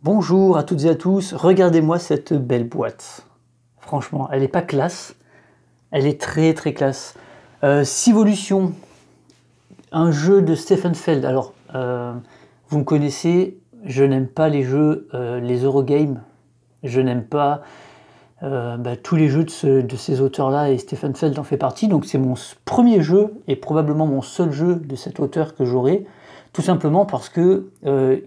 Bonjour à toutes et à tous, regardez-moi cette belle boîte. Franchement, elle n'est pas classe, elle est très très classe. Civolution, un jeu de Stefan Feld. Alors, vous me connaissez, je n'aime pas les jeux, les Eurogames. Je n'aime pas tous les jeux de ces auteurs-là, et Stefan Feld en fait partie. Donc c'est mon premier jeu, et probablement mon seul jeu de cet auteur que j'aurai. Tout simplement parce que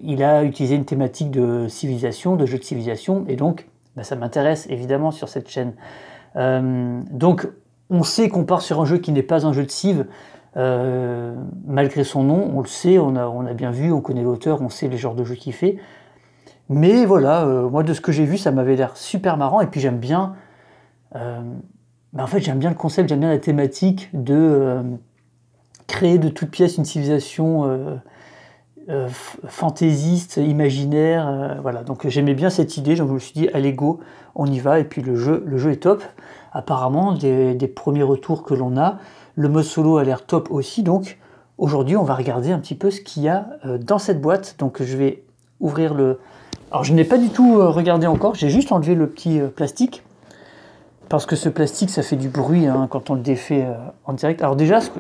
il a utilisé une thématique de civilisation, de jeu de civilisation, et donc ça m'intéresse évidemment sur cette chaîne. Donc on sait qu'on part sur un jeu qui n'est pas un jeu de civ, malgré son nom, on le sait, on a bien vu, on connaît l'auteur, on sait les genres de jeux qu'il fait. Mais voilà, moi de ce que j'ai vu, ça m'avait l'air super marrant, et puis j'aime bien, en fait j'aime bien le concept, j'aime bien la thématique de créer de toutes pièces une civilisation fantaisiste, imaginaire, voilà. Donc j'aimais bien cette idée, donc je me suis dit allez go, on y va, et puis le jeu est top. Apparemment, des premiers retours que l'on a, le mode solo a l'air top aussi, donc aujourd'hui on va regarder un petit peu ce qu'il y a dans cette boîte. Donc je vais ouvrir le... Alors je n'ai pas du tout regardé encore, j'ai juste enlevé le petit plastique, parce que ce plastique ça fait du bruit quand on le défait en direct. Alors déjà, ce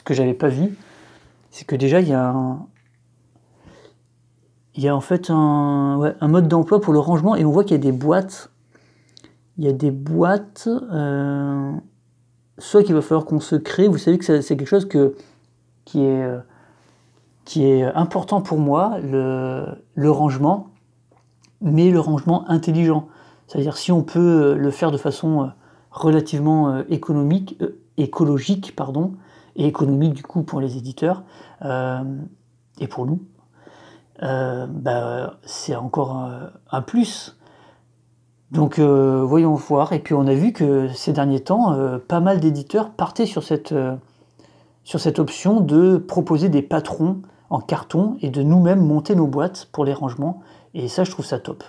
que j'avais pas vu, c'est que déjà il y a en fait un mode d'emploi pour le rangement, et on voit qu'il y a des boîtes. Il y a des boîtes, soit qu'il va falloir qu'on se crée. Vous savez que c'est quelque chose qui est important pour moi, le rangement, mais le rangement intelligent. C'est-à-dire si on peut le faire de façon relativement écologique, et économique du coup pour les éditeurs, et pour nous, c'est encore un plus. Donc voyons voir. Et puis on a vu que ces derniers temps, pas mal d'éditeurs partaient sur cette option de proposer des patrons en carton et de nous-mêmes monter nos boîtes pour les rangements. Et ça, je trouve ça top.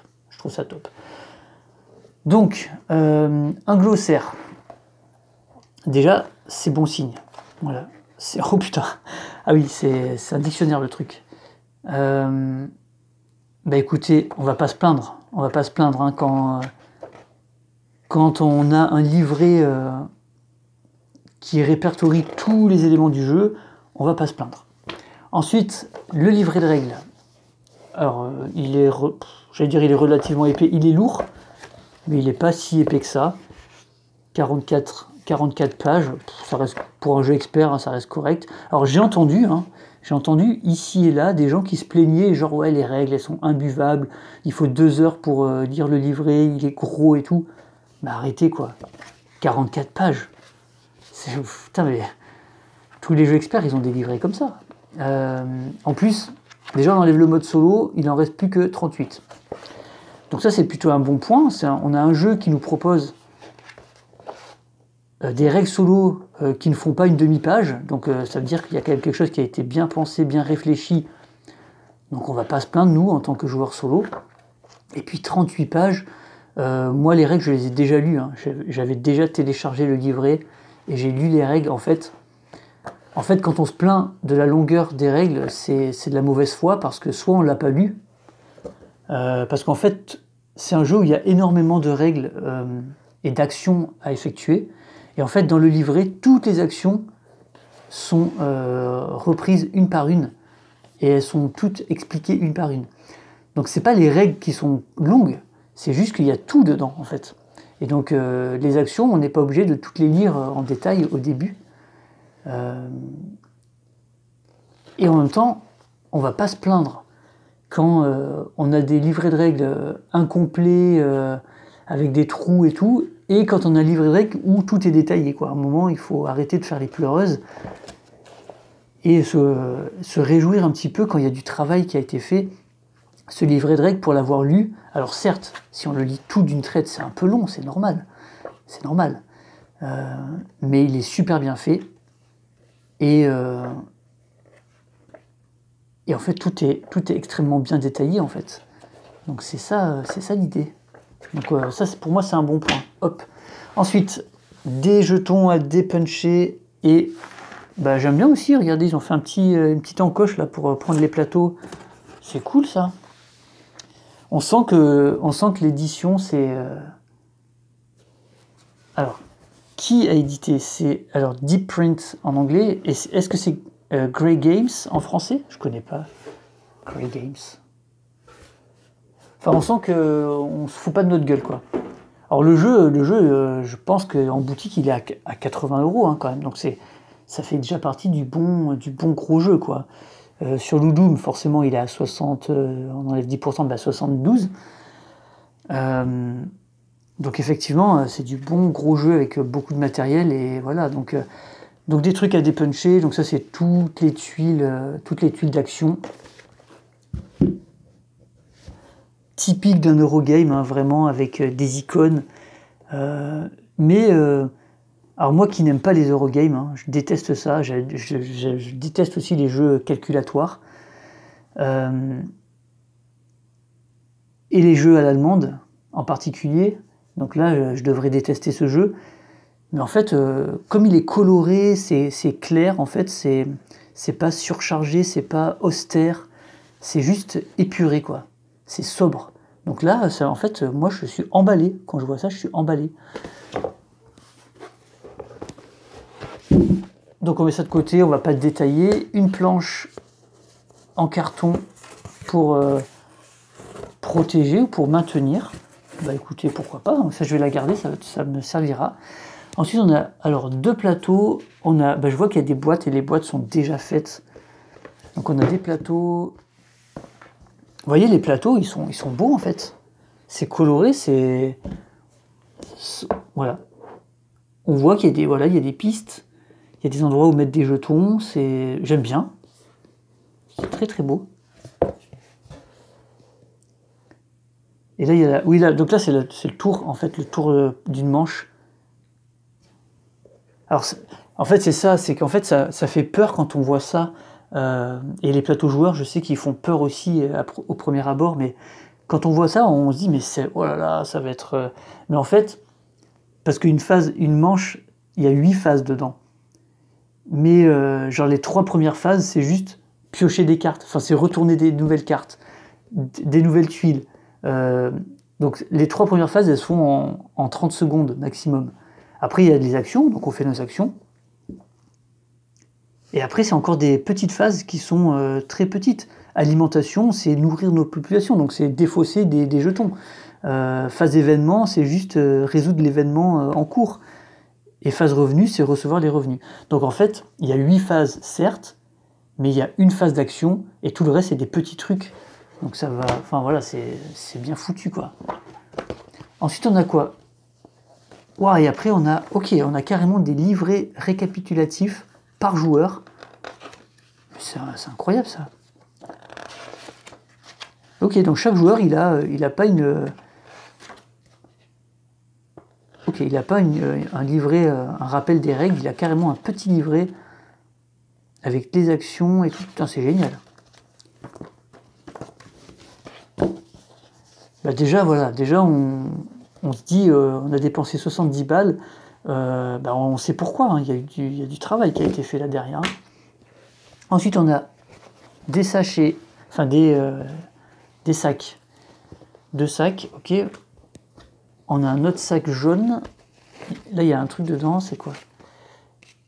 Donc, un glossaire. Déjà, c'est bon signe. Voilà. Oh putain. Ah oui, c'est un dictionnaire le truc. Écoutez, on va pas se plaindre. Quand on a un livret qui répertorie tous les éléments du jeu, on va pas se plaindre. Ensuite, le livret de règles. Alors, il est relativement épais, il est lourd, mais il n'est pas si épais que ça. 44 pages, ça reste, pour un jeu expert, ça reste correct. Alors j'ai entendu ici et là des gens qui se plaignaient, genre ouais, les règles elles sont imbuvables, il faut 2 heures pour lire le livret, il est gros et tout. Mais arrêtez quoi, 44 pages. Putain, mais tous les jeux experts ils ont des livrets comme ça. En plus, déjà on enlève le mode solo, il en reste plus que 38. Donc ça c'est plutôt un bon point. On a un jeu qui nous propose des règles solo qui ne font pas une demi-page, donc ça veut dire qu'il y a quelque chose qui a été bien pensé, bien réfléchi, donc on va pas se plaindre nous en tant que joueur solo. Et puis 38 pages, moi les règles je les ai déjà lues, j'avais déjà téléchargé le livret et j'ai lu les règles. En fait quand on se plaint de la longueur des règles, c'est de la mauvaise foi, parce que soit on l'a pas lu, parce qu'en fait c'est un jeu où il y a énormément de règles et d'actions à effectuer. Et en fait, dans le livret, toutes les actions sont reprises une par une, et elles sont toutes expliquées une par une. Donc c'est pas les règles qui sont longues, c'est juste qu'il y a tout dedans en fait. Et donc les actions, on n'est pas obligé de toutes les lire en détail au début. Et en même temps, on va pas se plaindre quand on a des livrets de règles incomplets, avec des trous et tout, et quand on a un livret de règles où tout est détaillé, quoi. À un moment, il faut arrêter de faire les pleureuses et se réjouir un petit peu quand il y a du travail qui a été fait. Ce livret de règles, pour l'avoir lu, alors certes, si on le lit tout d'une traite, c'est un peu long, c'est normal. Mais il est super bien fait, et en fait, tout est extrêmement bien détaillé, en fait. Donc c'est ça l'idée. Donc ça, pour moi, c'est un bon point. Hop. Ensuite, des jetons à dépuncher, et j'aime bien aussi, regardez, ils ont fait une petite encoche là pour prendre les plateaux. C'est cool ça. On sent que l'édition, c'est... Alors, qui a édité? C'est alors Deep Print en anglais. Et est-ce que c'est Grey Games en français? Je connais pas. Grey Games. Enfin, on sent qu'on se fout pas de notre gueule, quoi. Alors le jeu, je pense qu'en boutique, il est à 80 € hein, quand même. Donc ça fait déjà partie du bon gros jeu, quoi. Sur Ludum, forcément, il est à 60, on enlève 10%, bah 72. Donc effectivement, c'est du bon gros jeu avec beaucoup de matériel et voilà. Donc des trucs à dépuncher. Donc ça, c'est toutes les tuiles d'action. Typique d'un Eurogame, hein, vraiment, avec des icônes. Alors moi qui n'aime pas les Eurogames, hein, je déteste ça, je déteste aussi les jeux calculatoires. Et les jeux à l'allemande, en particulier. Donc là, je devrais détester ce jeu. Mais en fait, comme il est coloré, c'est clair, en fait, c'est pas surchargé, c'est pas austère, c'est juste épuré, quoi. C'est sobre. Donc là, en fait, moi, je suis emballé. Quand je vois ça, je suis emballé. Donc on met ça de côté, on va pas le détailler. Une planche en carton pour protéger ou pour maintenir. Bah écoutez, pourquoi pas. Ça, je vais la garder, ça me servira. Ensuite, on a alors 2 plateaux. Je vois qu'il y a des boîtes et les boîtes sont déjà faites. Donc on a des plateaux... Vous voyez, les plateaux, ils sont beaux en fait. C'est coloré, voilà. On voit qu'il y a des pistes, il y a des endroits où mettre des jetons. J'aime bien. C'est très très beau. Et là, il y a donc là, c'est le tour, en fait, le tour d'une manche. Alors, en fait, c'est ça, c'est qu'en fait, ça fait peur quand on voit ça. Et les plateaux joueurs, je sais qu'ils font peur aussi au premier abord, mais quand on voit ça, on se dit, mais oh là là, ça va être... Mais en fait, parce qu'une manche, il y a 8 phases dedans. Mais genre les 3 premières phases, c'est juste piocher des cartes. Enfin, c'est retourner des nouvelles cartes, des nouvelles tuiles. Donc les 3 premières phases, elles se font en 30 secondes maximum. Après, il y a des actions, donc on fait nos actions. Et après, c'est encore des petites phases qui sont très petites. Alimentation, c'est nourrir nos populations, donc c'est défausser des jetons. Phase événement, c'est juste résoudre l'événement en cours. Et phase revenu, c'est recevoir les revenus. Donc en fait, il y a 8 phases, certes, mais il y a une phase d'action, et tout le reste, c'est des petits trucs. Donc ça va... Enfin voilà, c'est bien foutu, quoi. Ensuite, on a quoi? Wow, et après, on a carrément des livrets récapitulatifs par joueur. C'est incroyable, ça. Ok, donc chaque joueur, il a pas une... Ok, il n'a pas un livret, un rappel des règles, il a carrément un petit livret avec les actions et tout. Putain, c'est génial. Bah déjà, voilà, on se dit, on a dépensé 70 balles, bah on sait pourquoi, hein, il y a du travail qui a été fait là derrière. Ensuite, on a des sachets, enfin des sacs. 2 sacs, ok. On a un autre sac jaune. Là, il y a un truc dedans, c'est quoi?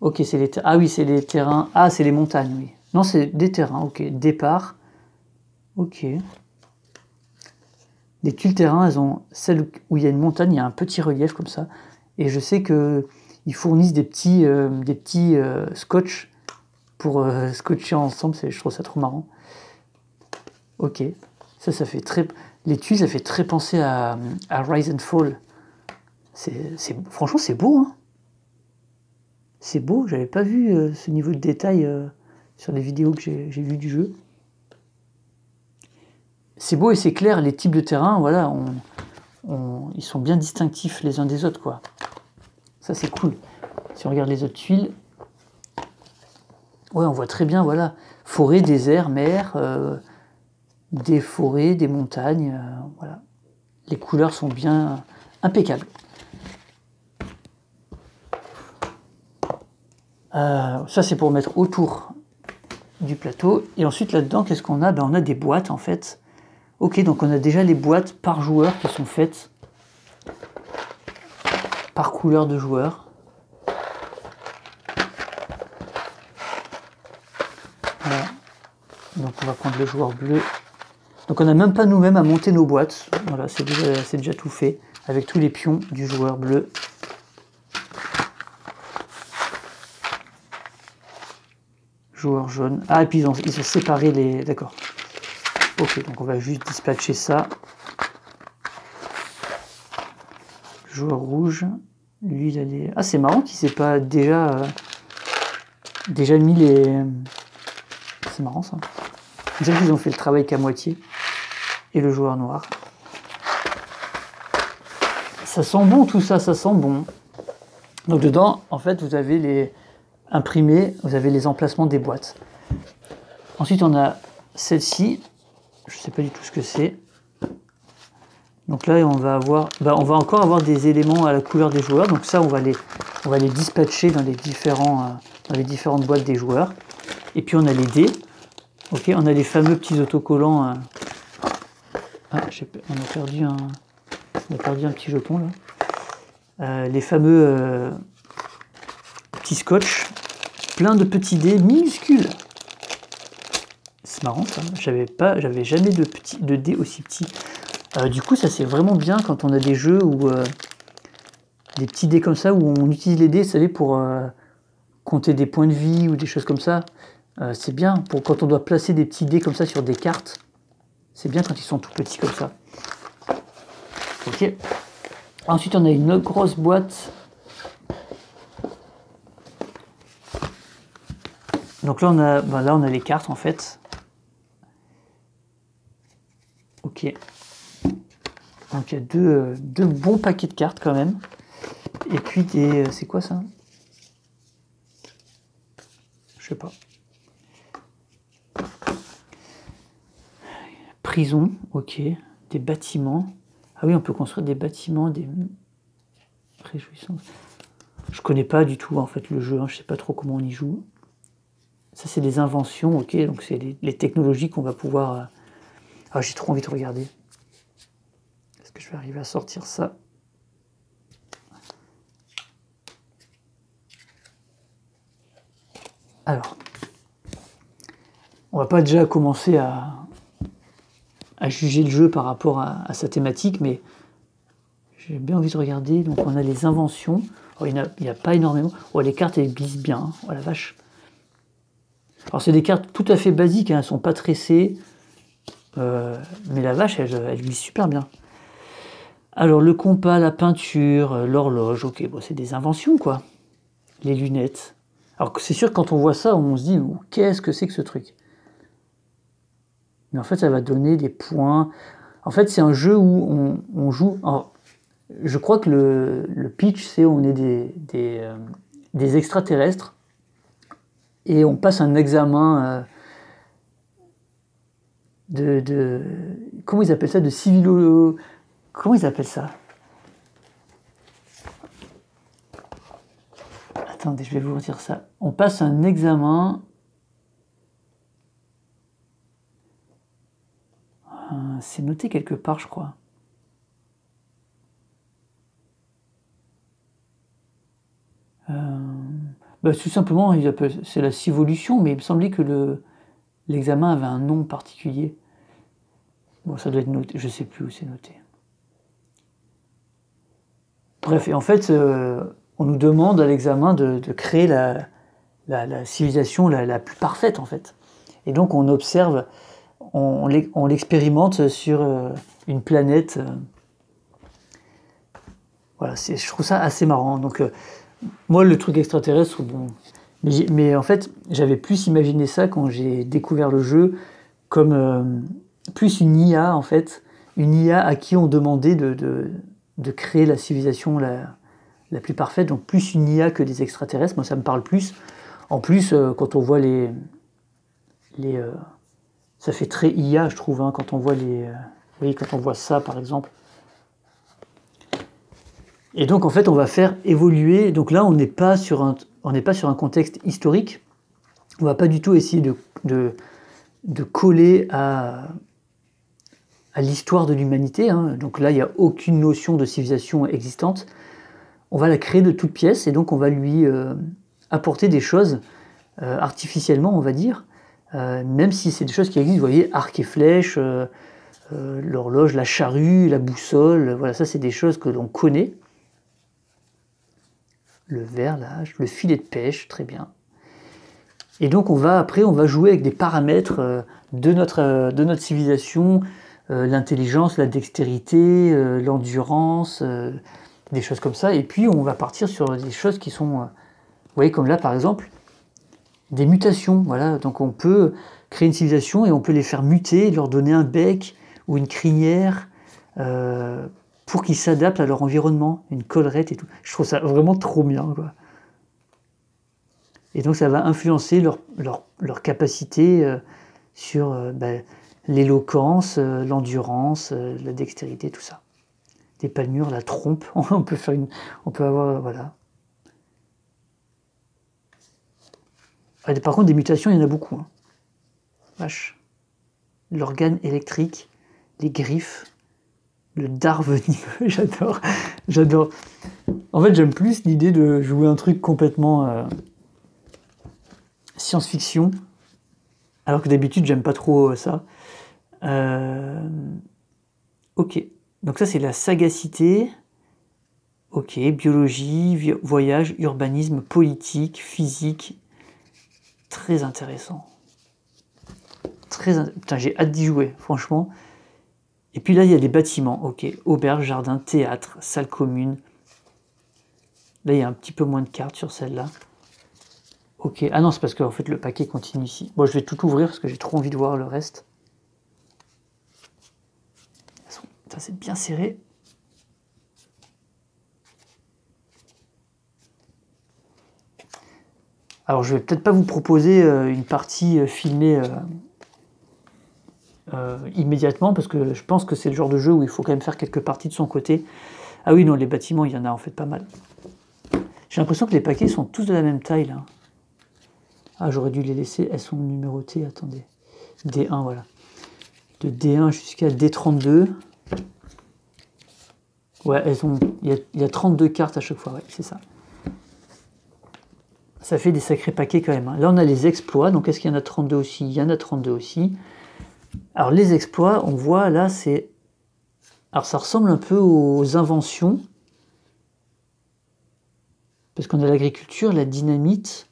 Ok, c'est les terrains. Ah oui, c'est les terrains. Ah, c'est les montagnes, oui. Non, c'est des terrains, ok. Départ. Ok. Les tuiles terrain, elles ont celles où il y a une montagne, il y a un petit relief comme ça. Et je sais qu'ils fournissent des petits scotch pour scotcher ensemble. Je trouve ça trop marrant. Ok. Ça fait très... Les tuiles, ça fait très penser à Rise and Fall. Franchement, c'est beau, hein. C'est beau, j'avais pas vu ce niveau de détail sur les vidéos que j'ai vues du jeu. C'est beau et c'est clair, les types de terrain, voilà, ils sont bien distinctifs les uns des autres, quoi. Ça, c'est cool. Si on regarde les autres tuiles, ouais, on voit très bien, voilà, forêt, désert, mer, des forêts, des montagnes, voilà. Les couleurs sont bien impeccables. Ça, c'est pour mettre autour du plateau. Et ensuite, là-dedans, qu'est-ce qu'on a? On a des boîtes, en fait. Ok, donc on a déjà les boîtes par joueur qui sont faites par couleur de joueur. Voilà. Donc on va prendre le joueur bleu. Donc on n'a même pas nous-mêmes à monter nos boîtes. Voilà, c'est déjà tout fait avec tous les pions du joueur bleu. Joueur jaune. Ah, et puis ils ont séparé les... D'accord. Ok, donc on va juste dispatcher ça. Joueur rouge. Lui, il a les... Ah, c'est marrant qu'il s'est pas déjà mis les... C'est marrant ça. On dirait qu'ils ont fait le travail qu'à moitié. Et le joueur noir. Ça sent bon tout ça, ça sent bon. Donc dedans, en fait, vous avez les imprimés, vous avez les emplacements des boîtes. Ensuite, on a celle-ci. Je ne sais pas du tout ce que c'est. Donc là, on va encore avoir des éléments à la couleur des joueurs. Donc ça, on va les dispatcher dans les différentes boîtes des joueurs. Et puis on a les dés. Ok, on a les fameux petits autocollants. Ah, on a perdu un petit jeton là. Les fameux petits scotch, plein de petits dés minuscules. C'est marrant ça. J'avais jamais de dés aussi petits. Du coup, ça c'est vraiment bien quand on a des jeux où des petits dés comme ça où on utilise les dés, vous savez, pour compter des points de vie ou des choses comme ça. C'est bien pour quand on doit placer des petits dés comme ça sur des cartes. C'est bien quand ils sont tout petits comme ça. Ok. Ensuite, on a une autre grosse boîte. Donc là, on a les cartes en fait. Ok. Donc il y a deux bons paquets de cartes quand même. Et puis des... C'est quoi ça? Je sais pas. Prison, ok. Des bâtiments. Ah oui, on peut construire des bâtiments, des réjouissances. Je connais pas du tout en fait le jeu, hein. Je sais pas trop comment on y joue. Ça c'est des inventions, ok. Donc c'est les technologies qu'on va pouvoir... Ah, j'ai trop envie de regarder. Est-ce que je vais arriver à sortir ça? Alors, on va pas déjà commencer à juger le jeu par rapport à sa thématique, mais j'ai bien envie de regarder. Donc on a les inventions. Oh, il n'y a pas énormément. Oh, les cartes elles glissent bien, hein. Oh la vache. Alors c'est des cartes tout à fait basiques, hein. Elles ne sont pas tressées. Mais la vache, elle glisse super bien. Alors le compas, la peinture, l'horloge, ok, bon, c'est des inventions quoi. Les lunettes. Alors c'est sûr que quand on voit ça, on se dit qu'est-ce que c'est que ce truc? Mais en fait, ça va donner des points. En fait, c'est un jeu où on joue. Alors, je crois que le pitch, c'est on est des extraterrestres et on passe un examen comment ils appellent ça, de civilo. Comment ils appellent ça? Attendez, je vais vous dire ça. On passe un examen. C'est noté quelque part, je crois. Tout simplement, c'est la civolution, mais il me semblait que l'examen avait un nom particulier. Bon, ça doit être noté, je sais plus où c'est noté. Bref, et en fait, on nous demande à l'examen de créer la civilisation la plus parfaite, en fait. Et donc, on observe, on l'expérimente sur une planète. Voilà, je trouve ça assez marrant. Donc, moi, le truc extraterrestre, bon... Mais en fait, j'avais plus imaginé ça quand j'ai découvert le jeu comme plus une IA, en fait. Une IA à qui on demandait de créer la civilisation la plus parfaite. Donc plus une IA que des extraterrestres. Moi, ça me parle plus. En plus, quand on voit ça fait très IA, je trouve, hein, quand on voit quand on voit ça, par exemple. Et donc, en fait, on va faire évoluer. Donc là, on n'est pas sur un contexte historique. On va pas du tout essayer de coller à l'histoire de l'humanité, hein. Donc là, il n'y a aucune notion de civilisation existante. On va la créer de toutes pièces et donc on va lui apporter des choses artificiellement, on va dire, même si c'est des choses qui existent, vous voyez, arc et flèche, l'horloge, la charrue, la boussole, voilà, ça c'est des choses que l'on connaît. Le verre, là, le filet de pêche, très bien. Et donc après on va jouer avec des paramètres de notre civilisation, l'intelligence, la dextérité, l'endurance, des choses comme ça. Et puis on va partir sur des choses qui sont, vous voyez, comme là par exemple, des mutations. Voilà, donc on peut créer une civilisation et on peut les faire muter, leur donner un bec ou une crinière pour qu'ils s'adaptent à leur environnement, une collerette et tout. Je trouve ça vraiment trop bien, quoi. Et donc ça va influencer leur capacité sur l'éloquence, l'endurance, la dextérité, tout ça. Des palmures, la trompe, on peut avoir, voilà. Par contre, des mutations, il y en a beaucoup, hein. Vache. L'organe électrique, les griffes, le dard venimeux, j'adore. En fait, j'aime plus l'idée de jouer un truc complètement science-fiction, alors que d'habitude, j'aime pas trop ça. Ok, donc ça, c'est la sagacité. Ok, biologie, voyage, urbanisme, politique, physique. Très intéressant. Putain, j'ai hâte d'y jouer, franchement. Et puis là, il y a les bâtiments. Ok, auberge, jardin, théâtre, salle commune. Là, il y a un petit peu moins de cartes sur celle-là. Ok, ah non, c'est parce qu'en fait, le paquet continue ici. Bon, je vais tout ouvrir parce que j'ai trop envie de voir le reste. Ça, c'est bien serré. Alors, je vais peut-être pas vous proposer une partie filmée immédiatement, parce que je pense que c'est le genre de jeu où il faut quand même faire quelques parties de son côté. Ah oui, non, les bâtiments, il y en a en fait pas mal. J'ai l'impression que les paquets sont tous de la même taille, là. Ah, j'aurais dû les laisser, elles sont numérotées, attendez. D1, voilà. De D1 jusqu'à D32. Ouais, il y a 32 cartes à chaque fois, ouais, c'est ça. Ça fait des sacrés paquets quand même, hein. Là, on a les exploits, donc est-ce qu'il y en a 32 aussi? Il y en a 32 aussi. Alors, les exploits, on voit, là, c'est... Alors, ça ressemble un peu aux inventions. Parce qu'on a l'agriculture, la dynamite.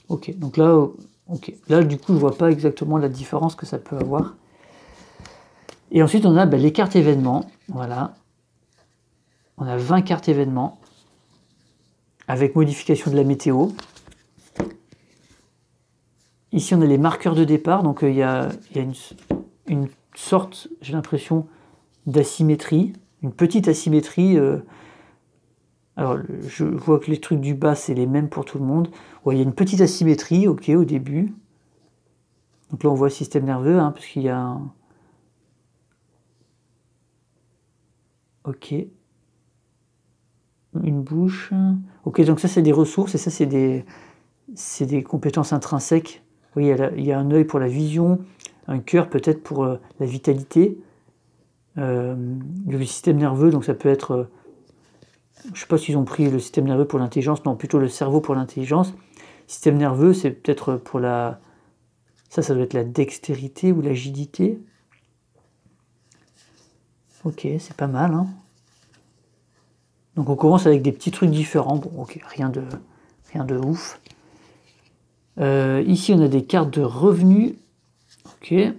Ok, donc là, ok. Là, du coup, je vois pas exactement la différence que ça peut avoir. Et ensuite, on a les cartes événements. Voilà. On a 20 cartes événements. Avec modification de la météo. Ici, on a les marqueurs de départ. Donc, il y a une sorte, j'ai l'impression, d'asymétrie. Une petite asymétrie. Alors, je vois que les trucs du bas, c'est les mêmes pour tout le monde. Ouais, il y a une petite asymétrie, ok, au début. Donc là, on voit le système nerveux, hein, parce qu'il y a un... Ok. Une bouche. Ok, donc ça, c'est des ressources, et ça, c'est des compétences intrinsèques. Oui, il y a un œil pour la vision, un cœur peut-être pour la vitalité. Le système nerveux, donc ça peut être... je ne sais pas s'ils ont pris le système nerveux pour l'intelligence, non, plutôt le cerveau pour l'intelligence. Système nerveux, c'est peut-être pour la... Ça doit être la dextérité ou l'agilité. Ok, c'est pas mal, hein. Donc on commence avec des petits trucs différents. Bon, ok, rien de ouf. Ici, on a des cartes de revenus. Ok. Et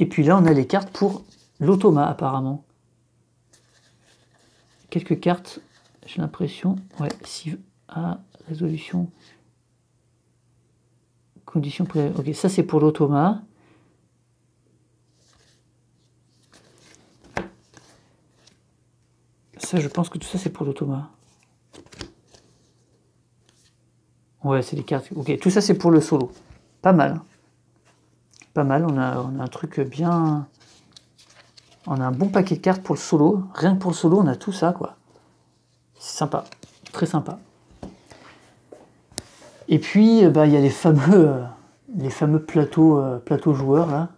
puis là, on a les cartes pour l'automa, apparemment. Quelques cartes, j'ai l'impression. Ouais, résolution. Conditions pré... Ok, ça c'est pour l'automa. Ça, je pense que tout ça c'est pour l'automa. Ouais, c'est les cartes. Ok, tout ça c'est pour le solo. Pas mal. Pas mal, on a un truc bien... On a un bon paquet de cartes pour le solo. Rien que pour le solo, on a tout ça, quoi. C'est sympa. Très sympa. Et puis, il y a les fameux plateaux joueurs, là.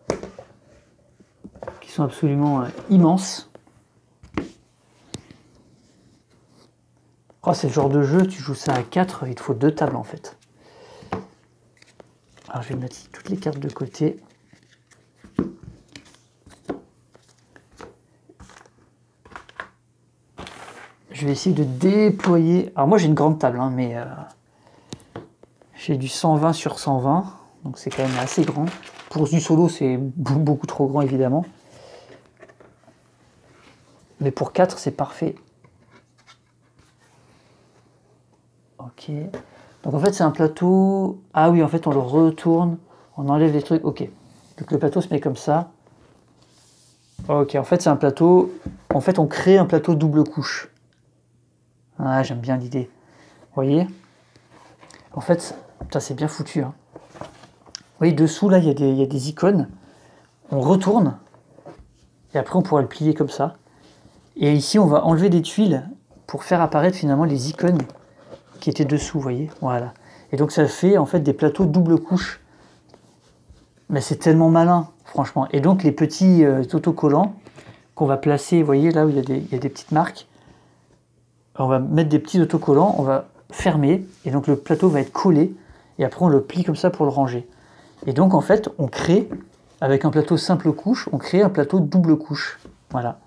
qui sont absolument immenses. Oh, c'est le genre de jeu, tu joues ça à 4, il te faut 2 tables en fait. Alors je vais mettre toutes les cartes de côté. Je vais essayer de déployer. Alors moi j'ai une grande table, hein, mais j'ai du 120 sur 120, donc c'est quand même assez grand. Pour du solo, c'est beaucoup trop grand évidemment. Mais pour 4, c'est parfait. Ok. Donc en fait, c'est un plateau. Ah oui, en fait, on le retourne, on enlève les trucs. Ok. Donc le plateau se met comme ça. Ok, en fait, c'est un plateau. En fait, on crée un plateau double couche. Ah, j'aime bien l'idée. Vous voyez? En fait, ça c'est bien foutu. Hein. Vous voyez, dessous, là, il y a des icônes. On retourne. Et après, on pourra le plier comme ça. Et ici, on va enlever des tuiles pour faire apparaître finalement les icônes qui étaient dessous, vous voyez? Voilà. Et donc, ça fait en fait des plateaux double couche. Mais c'est tellement malin, franchement. Et donc, les petits autocollants qu'on va placer, vous voyez, là où il y a des petites marques, on va mettre des petits autocollants, on va fermer, et donc le plateau va être collé, et après on le plie comme ça pour le ranger. Et donc en fait, on crée, avec un plateau simple couche, on crée un plateau double couche. Voilà.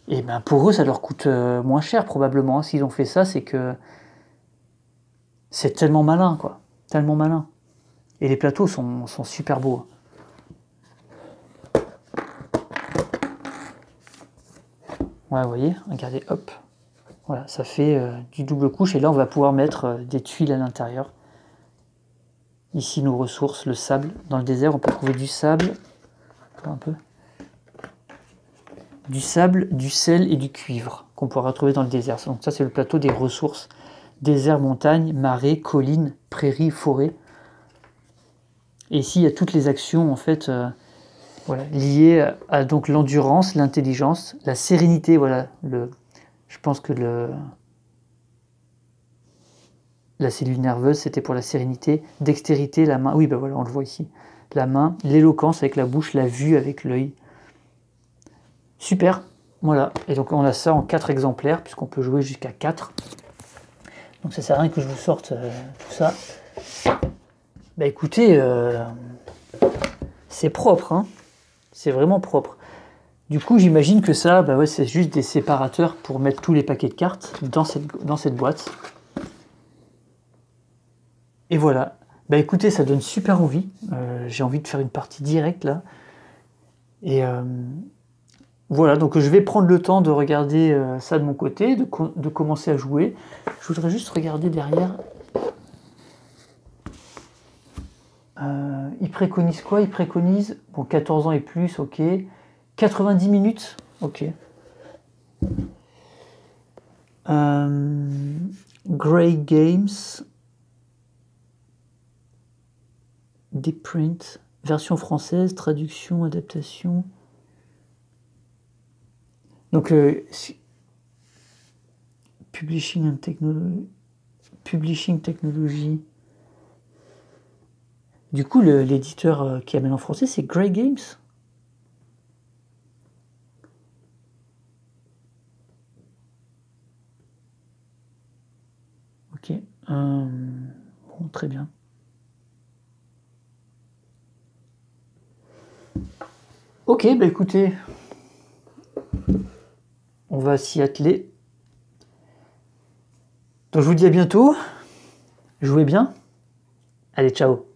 Et ben pour eux, ça leur coûte moins cher probablement. Hein. S'ils ont fait ça, c'est que c'est tellement malin, quoi. Tellement malin. Et les plateaux sont super beaux. Ouais, vous voyez, regardez, hop. Voilà, ça fait du double couche. Et là, on va pouvoir mettre des tuiles à l'intérieur. Ici, nos ressources, le sable. Dans le désert, on peut trouver du sable. Un peu. Du sable, du sel et du cuivre qu'on pourra retrouver dans le désert. Donc ça, c'est le plateau des ressources. Désert, montagne, marais, collines, prairies, forêts. Et ici, il y a toutes les actions, en fait, voilà, liées à donc l'endurance, l'intelligence, la sérénité. Voilà, je pense que la cellule nerveuse, c'était pour la sérénité. Dextérité, la main. Oui, ben voilà, on le voit ici. La main, l'éloquence avec la bouche, la vue avec l'œil. Super, voilà. Et donc on a ça en 4 exemplaires, puisqu'on peut jouer jusqu'à 4. Donc ça sert à rien que je vous sorte tout ça. Bah écoutez, c'est propre, hein. C'est vraiment propre. Du coup, j'imagine que ça, bah ouais, c'est juste des séparateurs pour mettre tous les paquets de cartes dans cette boîte. Et voilà. Bah écoutez, ça donne super envie. J'ai envie de faire une partie directe là. Et voilà, donc je vais prendre le temps de regarder ça de mon côté, de commencer à jouer. Je voudrais juste regarder derrière. Il préconise quoi? Il préconise, bon, 14 ans et plus, ok. 90 minutes, ok. Grey Games. Deep Print. Version française, traduction, adaptation. Donc, Publishing Technology. Du coup, l'éditeur qui amène en français, c'est Grey Games. Ok. Bon, très bien. Ok, bah écoutez, on va s'y atteler. Donc je vous dis à bientôt. Jouez bien. Allez, ciao.